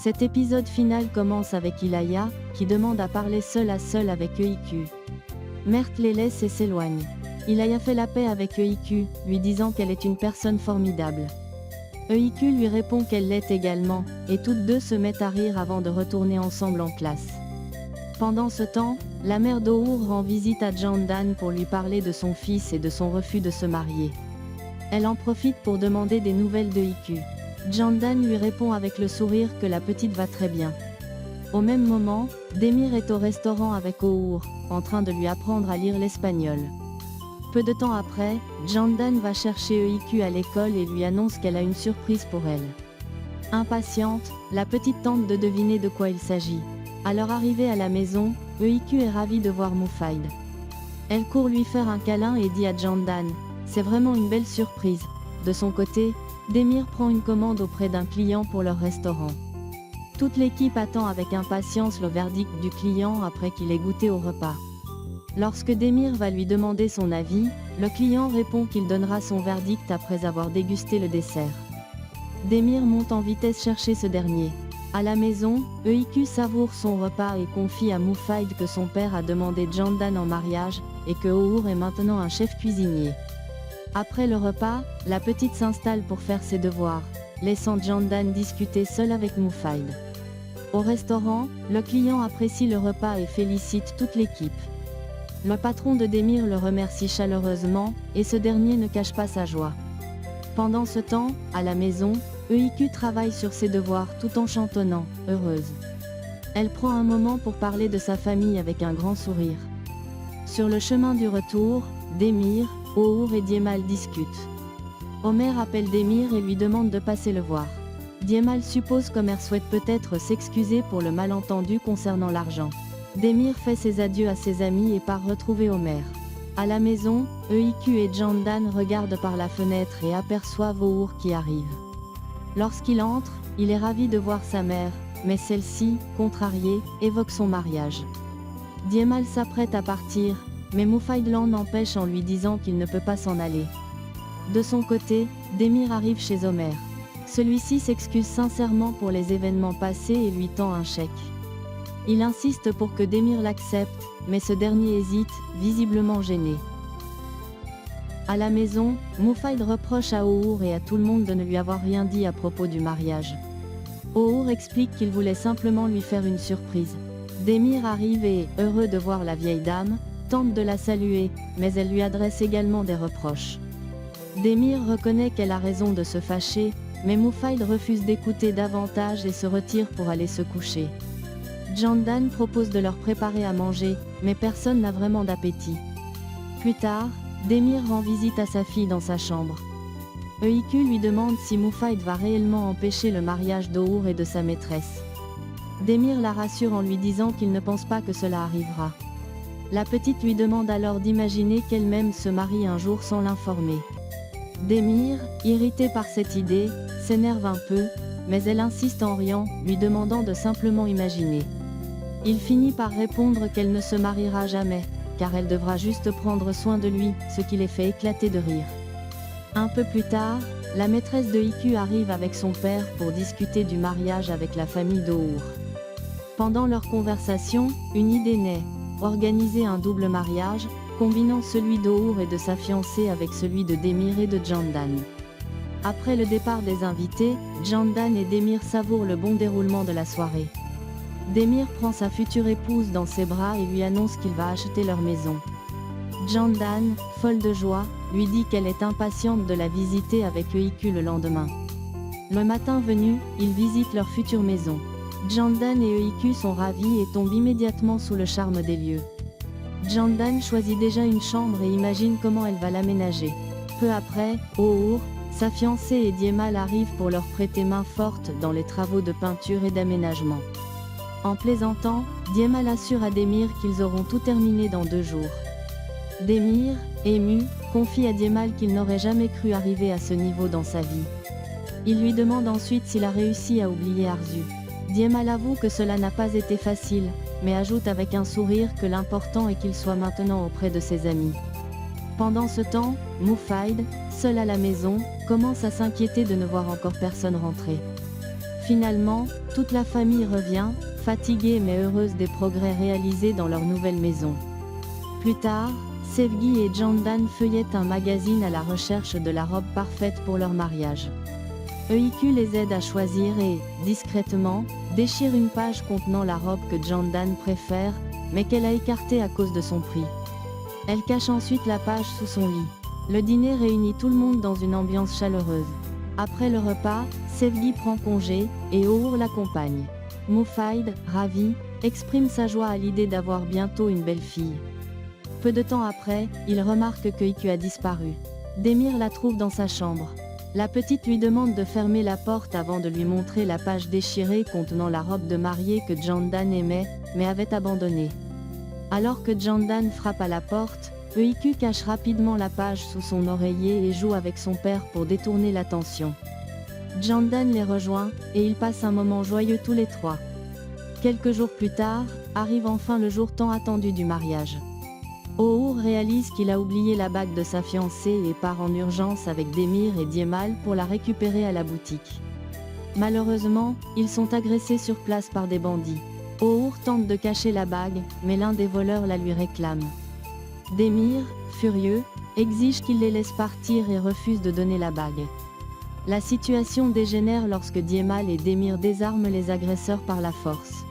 Cet épisode final commence avec Ilaya, qui demande à parler seul à seul avec EIQ. Mert les laisse et s'éloigne. Ilaya fait la paix avec EIQ, lui disant qu'elle est une personne formidable. EIQ lui répond qu'elle l'est également, et toutes deux se mettent à rire avant de retourner ensemble en classe. Pendant ce temps, la mère d'Ohur rend visite à Jandan pour lui parler de son fils et de son refus de se marier. Elle en profite pour demander des nouvelles de EIQ. Jandan lui répond avec le sourire que la petite va très bien. Au même moment, Demir est au restaurant avec Ohour, en train de lui apprendre à lire l'espagnol. Peu de temps après, Jandan va chercher EIQ à l'école et lui annonce qu'elle a une surprise pour elle. Impatiente, la petite tente de deviner de quoi il s'agit. À leur arrivée à la maison, EIQ est ravie de voir Moufaïd. Elle court lui faire un câlin et dit à Jandan « C'est vraiment une belle surprise ». De son côté, Demir prend une commande auprès d'un client pour leur restaurant. Toute l'équipe attend avec impatience le verdict du client après qu'il ait goûté au repas. Lorsque Demir va lui demander son avis, le client répond qu'il donnera son verdict après avoir dégusté le dessert. Demir monte en vitesse chercher ce dernier. À la maison, EIQ savoure son repas et confie à Moufaïd que son père a demandé Jandan en mariage, et que Ohour est maintenant un chef cuisinier. Après le repas, la petite s'installe pour faire ses devoirs, laissant Jandan discuter seul avec Moufaïd. Au restaurant, le client apprécie le repas et félicite toute l'équipe. Le patron de Demir le remercie chaleureusement, et ce dernier ne cache pas sa joie. Pendant ce temps, à la maison, EIQ travaille sur ses devoirs tout en chantonnant, heureuse. Elle prend un moment pour parler de sa famille avec un grand sourire. Sur le chemin du retour, Demir, Ohour et Diemal discutent. Omer appelle Demir et lui demande de passer le voir. Diemal suppose qu'Omer souhaite peut-être s'excuser pour le malentendu concernant l'argent. Demir fait ses adieux à ses amis et part retrouver Omer. À la maison, EIQ et Jandan regardent par la fenêtre et aperçoivent Ohour qui arrive. Lorsqu'il entre, il est ravi de voir sa mère, mais celle-ci, contrariée, évoque son mariage. Diemal s'apprête à partir, mais Moufaïd l'en empêche en lui disant qu'il ne peut pas s'en aller. De son côté, Demir arrive chez Omer. Celui-ci s'excuse sincèrement pour les événements passés et lui tend un chèque. Il insiste pour que Demir l'accepte, mais ce dernier hésite, visiblement gêné. À la maison, Moufaïd reproche à Ohour et à tout le monde de ne lui avoir rien dit à propos du mariage. Ohour explique qu'il voulait simplement lui faire une surprise. Demir arrive et, heureux de voir la vieille dame, tente de la saluer, mais elle lui adresse également des reproches. Demir reconnaît qu'elle a raison de se fâcher, mais Moufaïd refuse d'écouter davantage et se retire pour aller se coucher. Jandan propose de leur préparer à manger, mais personne n'a vraiment d'appétit. Plus tard, Demir rend visite à sa fille dans sa chambre. EIQ lui demande si Moufaïd va réellement empêcher le mariage d'Ohour et de sa maîtresse. Demir la rassure en lui disant qu'il ne pense pas que cela arrivera. La petite lui demande alors d'imaginer qu'elle-même se marie un jour sans l'informer. Demir, irrité par cette idée, s'énerve un peu, mais elle insiste en riant, lui demandant de simplement imaginer. Il finit par répondre qu'elle ne se mariera jamais, car elle devra juste prendre soin de lui, ce qui les fait éclater de rire. Un peu plus tard, la maîtresse de EIQ arrive avec son père pour discuter du mariage avec la famille d'Ohour. Pendant leur conversation, une idée naît. Organiser un double mariage, combinant celui d'Ohour et de sa fiancée avec celui de Demir et de Jandan. Après le départ des invités, Jandan et Demir savourent le bon déroulement de la soirée. Demir prend sa future épouse dans ses bras et lui annonce qu'il va acheter leur maison. Jandan, folle de joie, lui dit qu'elle est impatiente de la visiter avec EIQ le lendemain. Le matin venu, ils visitent leur future maison. Jandan et EIQ sont ravis et tombent immédiatement sous le charme des lieux. Jandan choisit déjà une chambre et imagine comment elle va l'aménager. Peu après, Ohour, sa fiancée et Diemal arrivent pour leur prêter main forte dans les travaux de peinture et d'aménagement. En plaisantant, Diemal assure à Demir qu'ils auront tout terminé dans 2 jours. Demir, ému, confie à Diemal qu'il n'aurait jamais cru arriver à ce niveau dans sa vie. Il lui demande ensuite s'il a réussi à oublier Arzu. Diemal avoue que cela n'a pas été facile, mais ajoute avec un sourire que l'important est qu'il soit maintenant auprès de ses amis. Pendant ce temps, Moufaïd, seul à la maison, commence à s'inquiéter de ne voir encore personne rentrer. Finalement, toute la famille revient, fatiguée mais heureuse des progrès réalisés dans leur nouvelle maison. Plus tard, Sevgi et Candan feuillettent un magazine à la recherche de la robe parfaite pour leur mariage. EIQ les aide à choisir et, discrètement, déchire une page contenant la robe que Candan préfère, mais qu'elle a écartée à cause de son prix. Elle cache ensuite la page sous son lit. Le dîner réunit tout le monde dans une ambiance chaleureuse. Après le repas, Sevgi prend congé, et O'Our l'accompagne. Mufaid, ravi, exprime sa joie à l'idée d'avoir bientôt une belle-fille. Peu de temps après, il remarque que EIQ a disparu. Demir la trouve dans sa chambre. La petite lui demande de fermer la porte avant de lui montrer la page déchirée contenant la robe de mariée que Candan aimait, mais avait abandonnée. Alors que Candan frappe à la porte, EIQ cache rapidement la page sous son oreiller et joue avec son père pour détourner l'attention. Candan les rejoint, et ils passent un moment joyeux tous les trois. Quelques jours plus tard, arrive enfin le jour tant attendu du mariage. O'Our réalise qu'il a oublié la bague de sa fiancée et part en urgence avec Demir et Diemal pour la récupérer à la boutique. Malheureusement, ils sont agressés sur place par des bandits. O'Our tente de cacher la bague, mais l'un des voleurs la lui réclame. Demir, furieux, exige qu'il les laisse partir et refuse de donner la bague. La situation dégénère lorsque Diemal et Demir désarment les agresseurs par la force.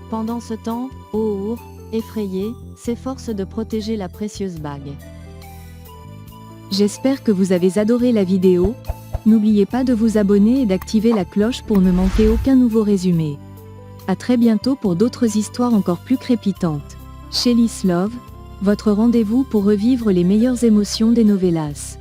Pendant ce temps, O'Our, effrayé, s'efforce de protéger la précieuse bague. J'espère que vous avez adoré la vidéo. N'oubliez pas de vous abonner et d'activer la cloche pour ne manquer aucun nouveau résumé. À très bientôt pour d'autres histoires encore plus crépitantes. Chez Love, votre rendez-vous pour revivre les meilleures émotions des novellas.